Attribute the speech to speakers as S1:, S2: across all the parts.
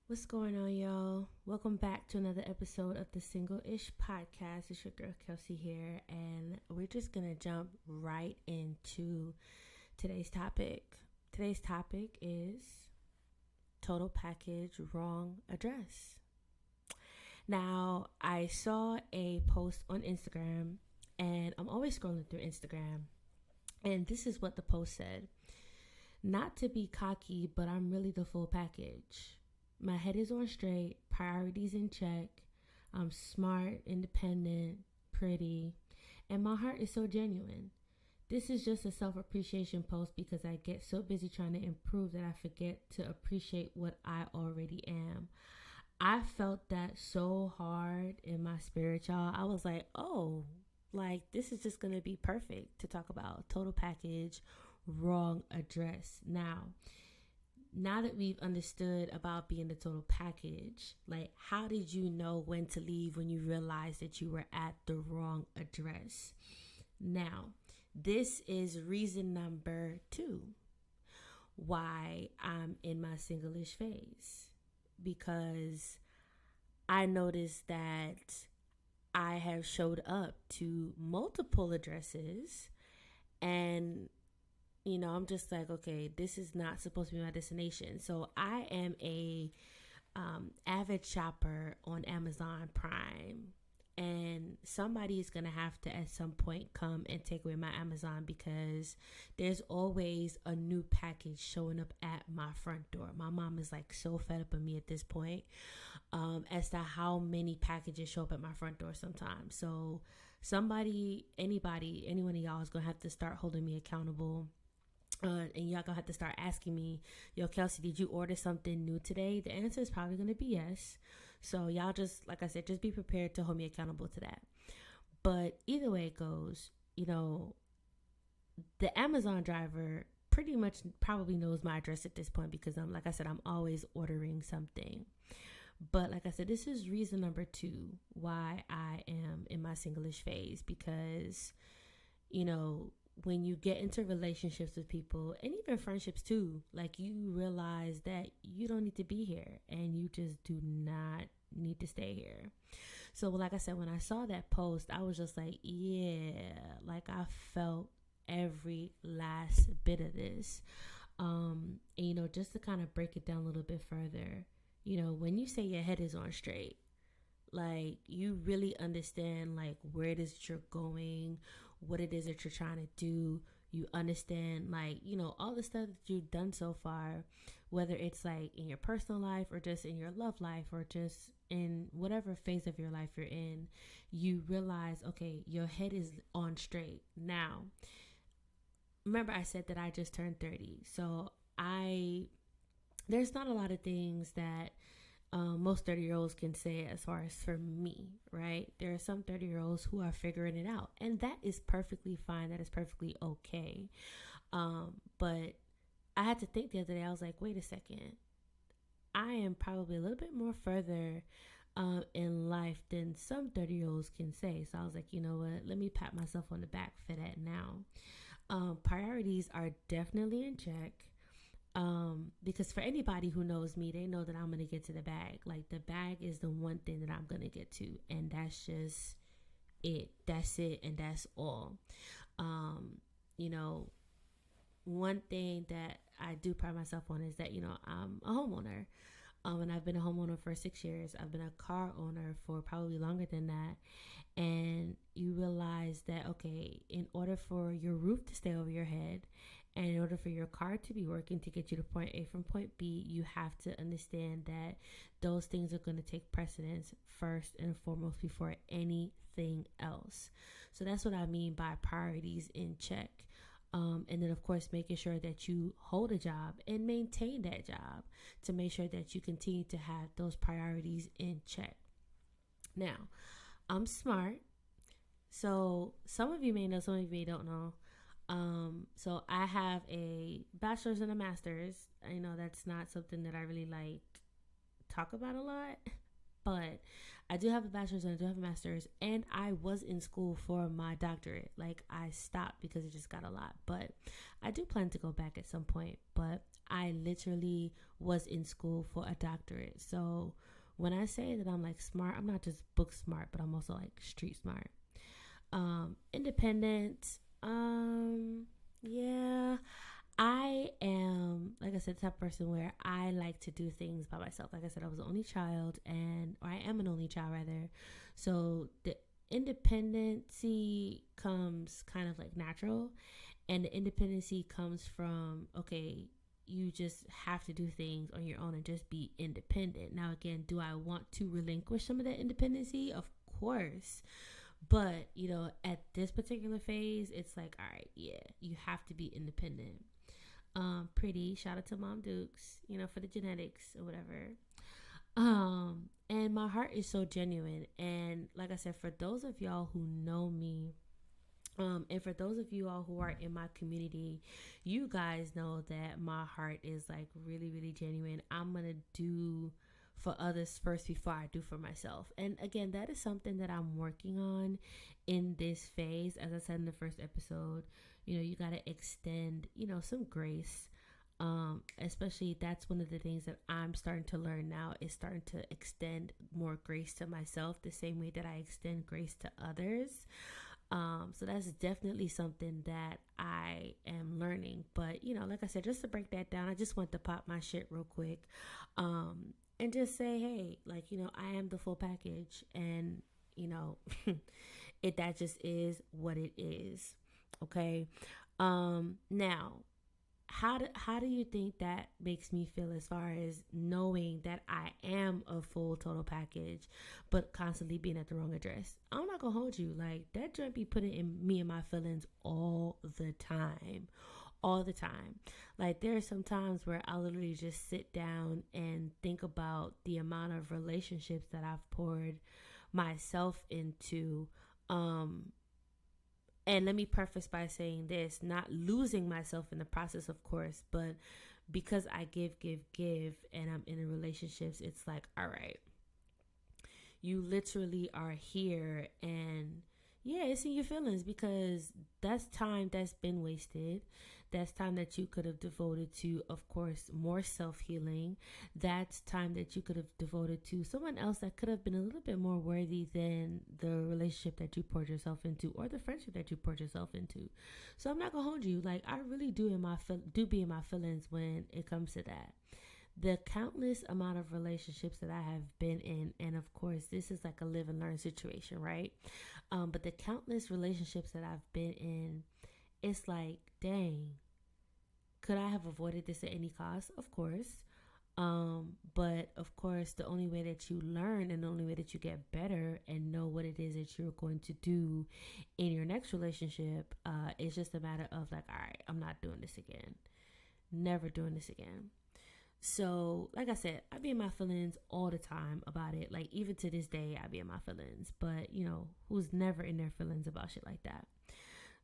S1: What's going on, y'all? Welcome back to another episode of the Single Ish Podcast. It's your girl Kelsey here, and we're just gonna jump right into today's topic. Today's topic is total package, wrong address. Now, I saw a post on Instagram, and I'm always scrolling through Instagram, and this is what the post said. Not to be cocky, but I'm really the full package. My head is on straight, priorities in check. I'm smart, independent, pretty, and my heart is so genuine. This is just a self appreciation post because I get so busy trying to improve that I forget to appreciate what I already am. I felt that so hard in my spirit, y'all. I was like, oh, like this is just gonna be perfect to talk about total package, wrong address. Now that we've understood about being the total package, like how did you know when to leave when you realized that you were at the wrong address? Now, this is reason number 2 why I'm in my singlish phase, because I noticed that I have showed up to multiple addresses, and I'm just like, okay, this is not supposed to be my destination. So I am a avid shopper on Amazon Prime, and somebody is gonna have to at some point come and take away my Amazon because there's always a new package showing up at my front door. My mom is like so fed up of me at this point, as to how many packages show up at my front door sometimes. So somebody, anybody, any one of y'all is gonna have to start holding me accountable, and y'all gonna have to start asking me, yo, Kelsey, did you order something new today? The answer is probably gonna be yes. So y'all just, like I said, just be prepared to hold me accountable to that. But either way it goes, the Amazon driver pretty much probably knows my address at this point because like I said, I'm always ordering something. But like I said, this is reason number 2 why I am in my singlish phase, because you know, when you get into relationships with people and even friendships too, like you realize that you don't need to be here and you just do not need to stay here. So, like I said, when I saw that post, I was just like, yeah, like I felt every last bit of this. And, just to kind of break it down a little bit further, when you say your head is on straight, like you really understand like where it is that you're going, what it is that you're trying to do. You understand like all the stuff that you've done so far, whether it's like in your personal life or just in your love life or just in whatever phase of your life you're in. You realize, okay, your head is on straight. Now remember I said that I just turned 30, so I there's not a lot of things that most 30-year-olds can say as far as for me, right? There are some 30-year-olds who are figuring it out, and that is perfectly fine. That is perfectly okay. But I had to think the other day, I was like, wait a second. I am probably a little bit more further in life than some 30-year-olds can say. So I was like, you know what? Let me pat myself on the back for that now. Priorities are definitely in check. Because for anybody who knows me, they know that I'm gonna get to the bag. Like the bag is the one thing that I'm gonna get to, and that's just it. That's it, and that's all. Um, you know, One thing that I do pride myself on is that I'm a homeowner. And I've been a homeowner for 6 years. I've been a car owner for probably longer than that. And you realize that, okay, in order for your roof to stay over your head and in order for your car to be working to get you to point A from point B, you have to understand that those things are going to take precedence first and foremost before anything else. So that's what I mean by priorities in check. And then, of course, making sure that you hold a job and maintain that job to make sure that you continue to have those priorities in check. Now, I'm smart. So some of you may know, some of you may don't know. So I have a bachelor's and a master's. I know that's not something that I really like talk about a lot, But I do have a bachelor's and I do have a master's, and I was in school for my doctorate. Like, I stopped because it just got a lot, but I do plan to go back at some point. But I literally was in school for a doctorate. So when I say that I'm like smart, I'm not just book smart, but I'm also like street smart. Independent. Yeah, I am, like I said, the type of person where I like to do things by myself. Like I said, I was the only child, or I am an only child rather. So the independency comes kind of like natural, and the independency comes from, okay, you just have to do things on your own and just be independent. Now, again, do I want to relinquish some of that independency? Of course. But, at this particular phase, it's like, all right, yeah, you have to be independent. Pretty, shout out to Mom Dukes, for the genetics or whatever. And my heart is so genuine. And like I said, for those of y'all who know me, and for those of you all who are in my community, you guys know that my heart is like really, really genuine. I'm going to do for others first before I do for myself. And again, that is something that I'm working on in this phase. As I said in the first episode, you got to extend, some grace. Especially that's one of the things that I'm starting to learn now, is starting to extend more grace to myself the same way that I extend grace to others. So that's definitely something that I am learning. But, like I said, just to break that down, I just want to pop my shit real quick. And just say, hey, like, I am the full package, and, that just is what it is. Okay. Now, how do you think that makes me feel, as far as knowing that I am a full total package, but constantly being at the wrong address? I'm not gonna hold you, like, that joint be putting in me and my feelings all the time. Like, there are some times where I literally just sit down and think about the amount of relationships that I've poured myself into. And let me preface by saying this, not losing myself in the process, of course, but because I give, and I'm in relationships, it's like, all right, you literally are here, and yeah, it's in your feelings, because that's time that's been wasted. That's time that you could have devoted to, of course, more self-healing. That's time that you could have devoted to someone else that could have been a little bit more worthy than the relationship that you poured yourself into, or the friendship that you poured yourself into. So I'm not gonna hold you, like, I really do be in my feelings when it comes to that. The countless amount of relationships that I have been in, and of course this is like a live and learn situation, right? But the countless relationships that I've been in, it's like, dang, could I have avoided this at any cost? Of course. But of course, the only way that you learn, and the only way that you get better and know what it is that you're going to do in your next relationship, is just a matter of like, all right, I'm not doing this again. Never doing this again. So, like I said, I be in my feelings all the time about it. Like, even to this day, I be in my feelings. But, who's never in their feelings about shit like that?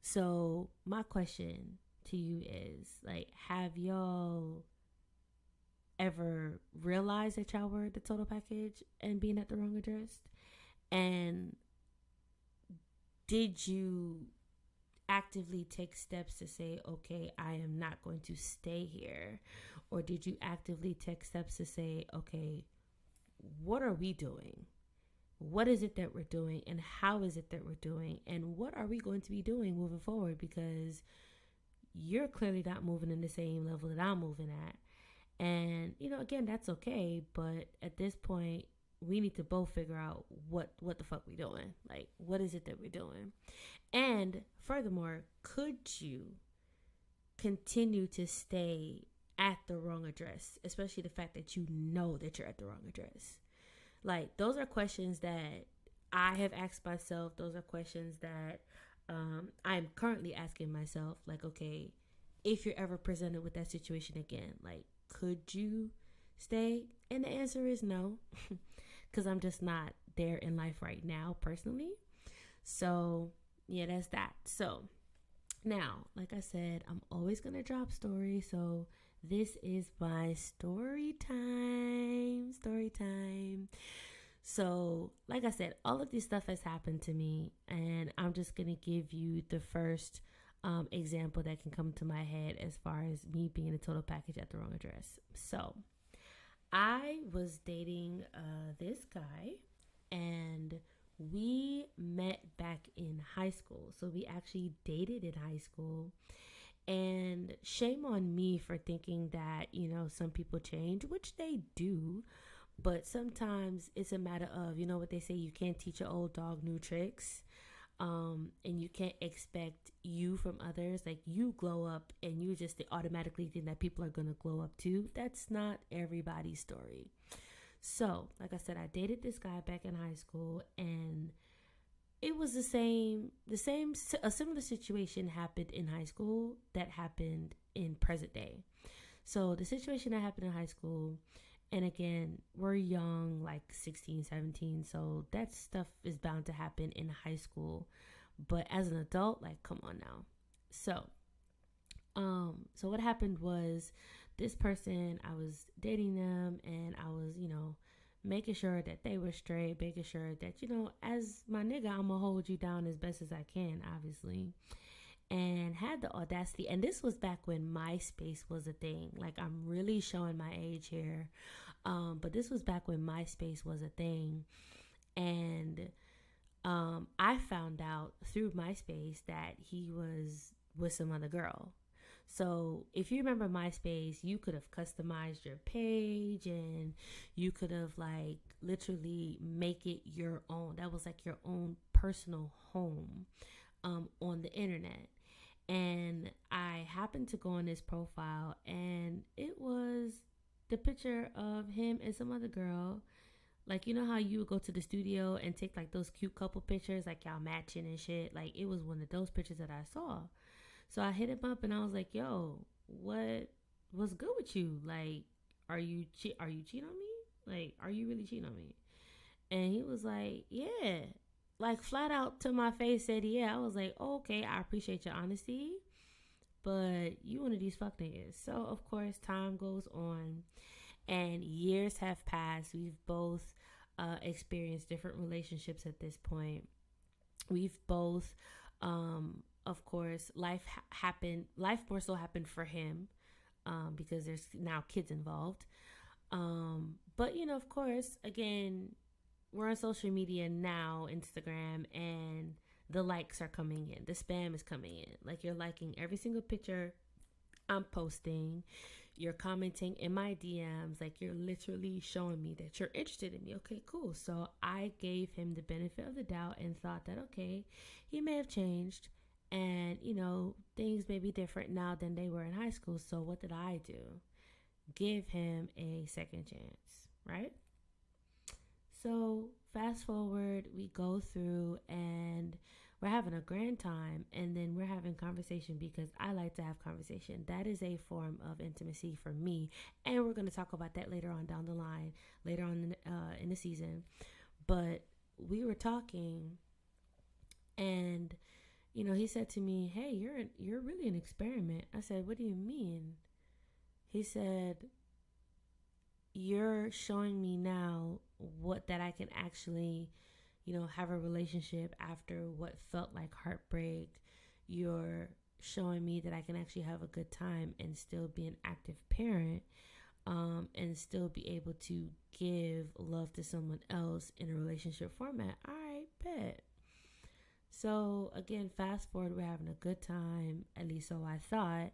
S1: So, my question to you is, like, have y'all ever realized that y'all were the total package and being at the wrong address? And did you actively take steps to say, okay, I am not going to stay here? Or did you actively take steps to say, okay, what are we doing? What is it that we're doing, and how is it that we're doing, and what are we going to be doing moving forward? Because you're clearly not moving in the same level that I'm moving at. And, again, that's okay. But at this point, we need to both figure out what the fuck we doing. Like, what is it that we're doing? And furthermore, could you continue to stay at the wrong address, especially the fact that you know that you're at the wrong address? Like, those are questions that I have asked myself. Those are questions that I'm currently asking myself. Like, okay, if you're ever presented with that situation again, like, could you stay? And the answer is no, because I'm just not there in life right now personally. So yeah, that's that. So now, like I said, I'm always gonna drop stories. So this is my story time. So, like I said, all of this stuff has happened to me, and I'm just going to give you the first example that can come to my head as far as me being a total package at the wrong address. So, I was dating this guy, and we met back in high school. So, we actually dated in high school. And shame on me for thinking that, some people change, which they do. But sometimes it's a matter of, what they say, you can't teach an old dog new tricks. And you can't expect you from others. Like, you glow up and you just automatically think that people are going to glow up too. That's not everybody's story. So, like I said, I dated this guy back in high school, and it was a similar situation happened in high school that happened in present day. So the situation that happened in high school, and again, we're young, like 16, 17, so that stuff is bound to happen in high school. But as an adult, like, come on now. So what happened was, this person, I was dating them, and I was, making sure that they were straight, making sure that, as my nigga, I'm gonna hold you down as best as I can, obviously. And had the audacity, and this was back when MySpace was a thing. Like, I'm really showing my age here. But this was back when MySpace was a thing. And I found out through MySpace that he was with some other girl. So if you remember MySpace, you could have customized your page, and you could have, like, literally make it your own. That was like your own personal home on the internet. And I happened to go on his profile, and it was the picture of him and some other girl. Like, you know how you would go to the studio and take, like, those cute couple pictures, like y'all matching and shit? Like, it was one of those pictures that I saw. So I hit him up, and I was like, yo, what's good with you? Like, are you cheating on me? Like, are you really cheating on me? And he was like, yeah. Like, flat out to my face said, yeah. I was like, oh, okay, I appreciate your honesty, but you one of these fuck niggas. So, of course, time goes on, and years have passed. We've both experienced different relationships at this point. We've both, of course, happened. Life more so happened for him, because there's now kids involved. But, of course, again, we're on social media now, Instagram, and the likes are coming in. The spam is coming in. Like, you're liking every single picture I'm posting. You're commenting in my DMs. Like, you're literally showing me that you're interested in me. Okay, cool. So I gave him the benefit of the doubt and thought that, okay, he may have changed, and, things may be different now than they were in high school. So what did I do? Give him a second chance, right? So fast forward, we go through, and we're having a grand time, and then we're having conversation, because I like to have conversation. That is a form of intimacy for me, and we're going to talk about that later on down the line, later on in the season. But we were talking, and he said to me, "Hey, you're really an experiment." I said, "What do you mean?" He said, "You're showing me now that I can actually, have a relationship after what felt like heartbreak. You're showing me that I can actually have a good time and still be an active parent, and still be able to give love to someone else in a relationship format." All right, bet. So again, fast forward, we're having a good time, at least so I thought.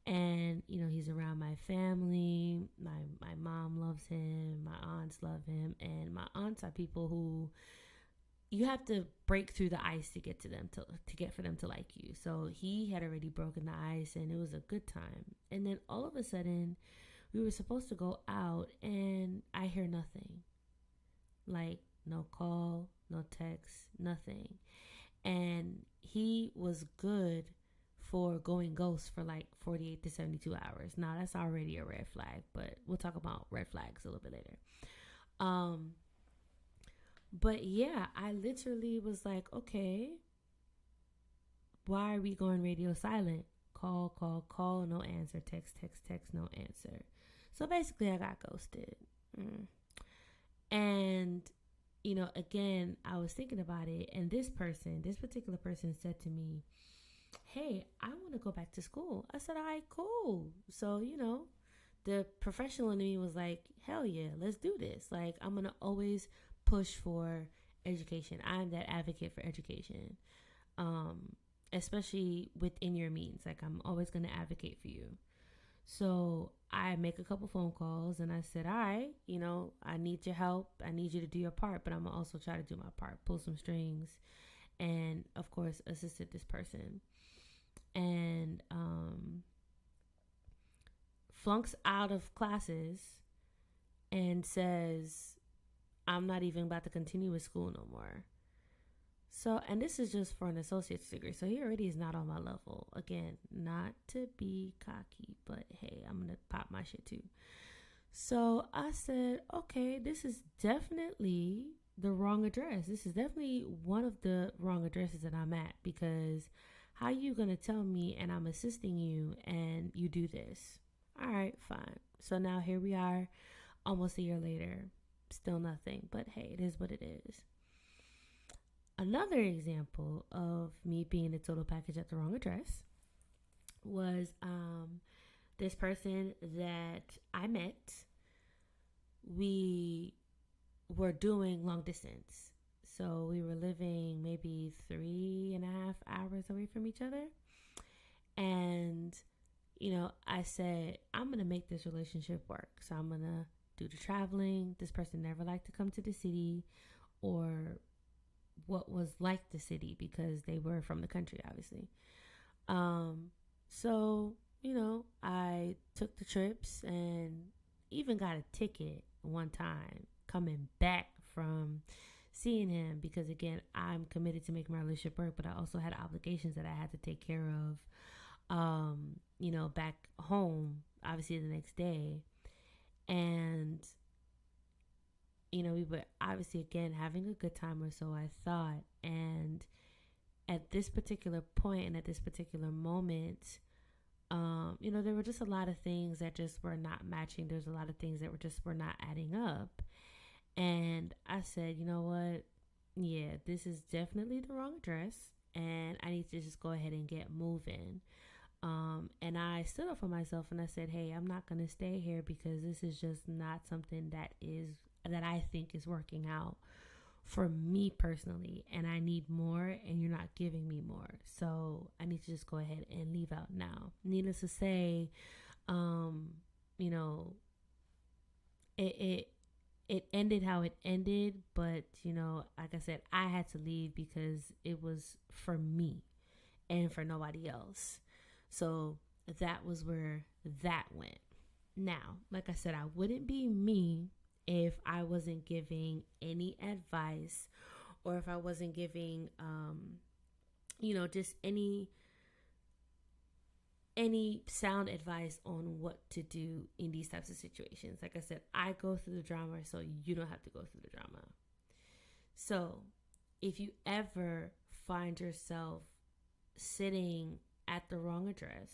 S1: And he's around my family. My mom loves him, my aunts love him, and my aunts are people who you have to break through the ice to get to them, to get for them to like you. So he had already broken the ice, and it was a good time. And then all of a sudden, we were supposed to go out, and I hear nothing. Like, no call, no text, nothing. And he was good for going ghost for like 48 to 72 hours. Now, that's already a red flag, but we'll talk about red flags a little bit later. But yeah, I literally was like, okay, why are we going radio silent? Call, no answer. Text, no answer. So basically, I got ghosted. And again, I was thinking about it, and this particular person said to me, hey, I want to go back to school. I said, all right, cool. So, the professional in me was like, hell yeah, let's do this. Like, I'm going to always push for education. I'm that advocate for education, especially within your means. Like, I'm always going to advocate for you. So I make a couple phone calls and I said, all right, I need your help. I need you to do your part, but I'm going to also try to do my part, pull some strings, and of course, assisted this person. And flunks out of classes and says, I'm not even about to continue with school no more. So, and this is just for an associate's degree. So he already is not on my level. Again, not to be cocky, but hey, I'm going to pop my shit too. So I said, okay, this is definitely the wrong address. This is definitely one of the wrong addresses that I'm at, because how are you going to tell me and I'm assisting you and you do this? All right, fine. So now here we are almost a year later, still nothing, but hey, it is what it is. Another example of me being the total package at the wrong address was this person that I met. We were doing long distance. So we were living maybe 3.5 hours away from each other. And, I said, I'm going to make this relationship work. So I'm going to do the traveling. This person never liked to come to the city or what was like the city, because they were from the country, obviously. So, I took the trips and even got a ticket one time coming back from seeing him, because again, I'm committed to making my relationship work, but I also had obligations that I had to take care of, back home, obviously the next day. And we were obviously, again, having a good time, or so I thought. And at this particular point and at this particular moment, there were just a lot of things that just were not matching. There's a lot of things that were not adding up. And I said, you know what? Yeah, this is definitely the wrong address, and I need to just go ahead and get moving. And I stood up for myself and I said, hey, I'm not going to stay here, because this is just not something that I think is working out for me personally, and I need more, and you're not giving me more. So I need to just go ahead and leave out now. Needless to say, it ended how it ended, but like I said, I had to leave because it was for me and for nobody else. So that was where that went. Now, like I said, I wouldn't be me if I wasn't giving any advice, or if I wasn't giving, just any sound advice on what to do in these types of situations. Like I said, I go through the drama, so you don't have to go through the drama. So if you ever find yourself sitting at the wrong address,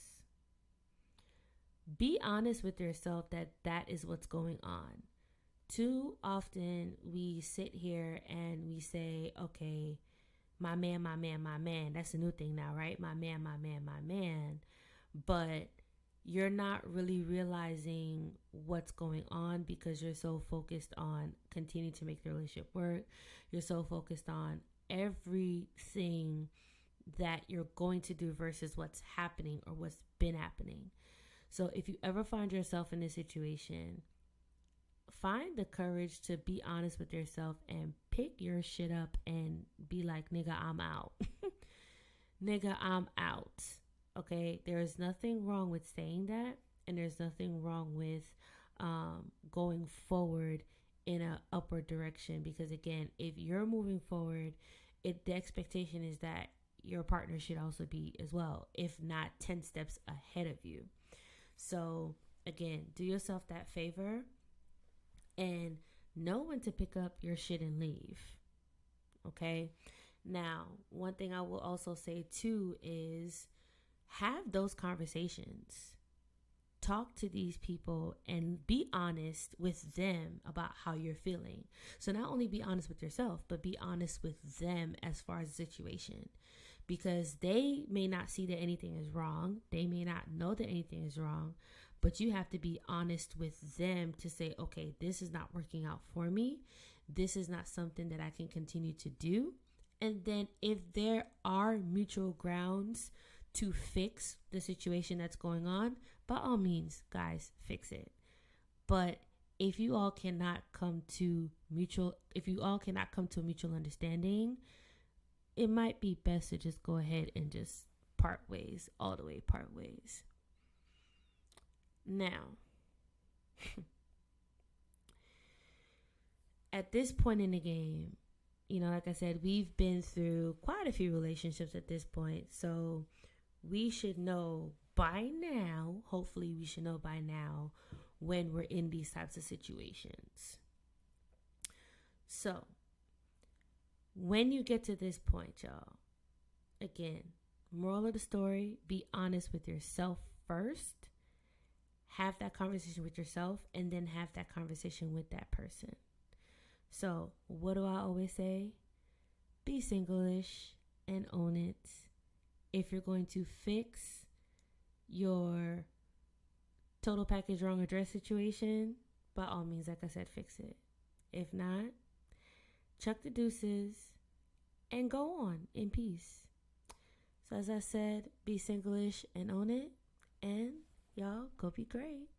S1: be honest with yourself that is what's going on. Too often we sit here and we say, okay, my man, my man, my man. That's a new thing now, right? My man, my man, my man. But you're not really realizing what's going on, because you're so focused on continuing to make the relationship work. You're so focused on everything that you're going to do versus what's happening or what's been happening. So if you ever find yourself in this situation, find the courage to be honest with yourself and pick your shit up and be like, nigga, I'm out. Nigga, I'm out. Okay? There is nothing wrong with saying that, and there's nothing wrong with going forward in an upward direction, because again, if you're moving forward, the expectation is that your partner should also be as well, if not 10 steps ahead of you. So again, do yourself that favor and know when to pick up your shit and leave. Okay? Now, one thing I will also say too is have those conversations. talk to these people and be honest with them about how you're feeling. So not only be honest with yourself, but be honest with them as far as the situation, because they may not see that anything is wrong. They may not know that anything is wrong, but you have to be honest with them to say, okay, this is not working out for me. This is not something that I can continue to do. And then if there are mutual grounds to fix the situation that's going on, by all means, guys, fix it. But if you all cannot come to a mutual understanding, it might be best to just go ahead and just part ways, all the way part ways. Now, at this point in the game, like I said, we've been through quite a few relationships at this point. So we should know by now, hopefully we should know by now, when we're in these types of situations. So when you get to this point, y'all, again, moral of the story, be honest with yourself first. Have that conversation with yourself, and then have that conversation with that person. So what do I always say? Be single-ish and own it. If you're going to fix your total package wrong address situation, by all means, like I said, fix it. If not, chuck the deuces and go on in peace. So as I said, be single-ish and own it. And y'all, go be great.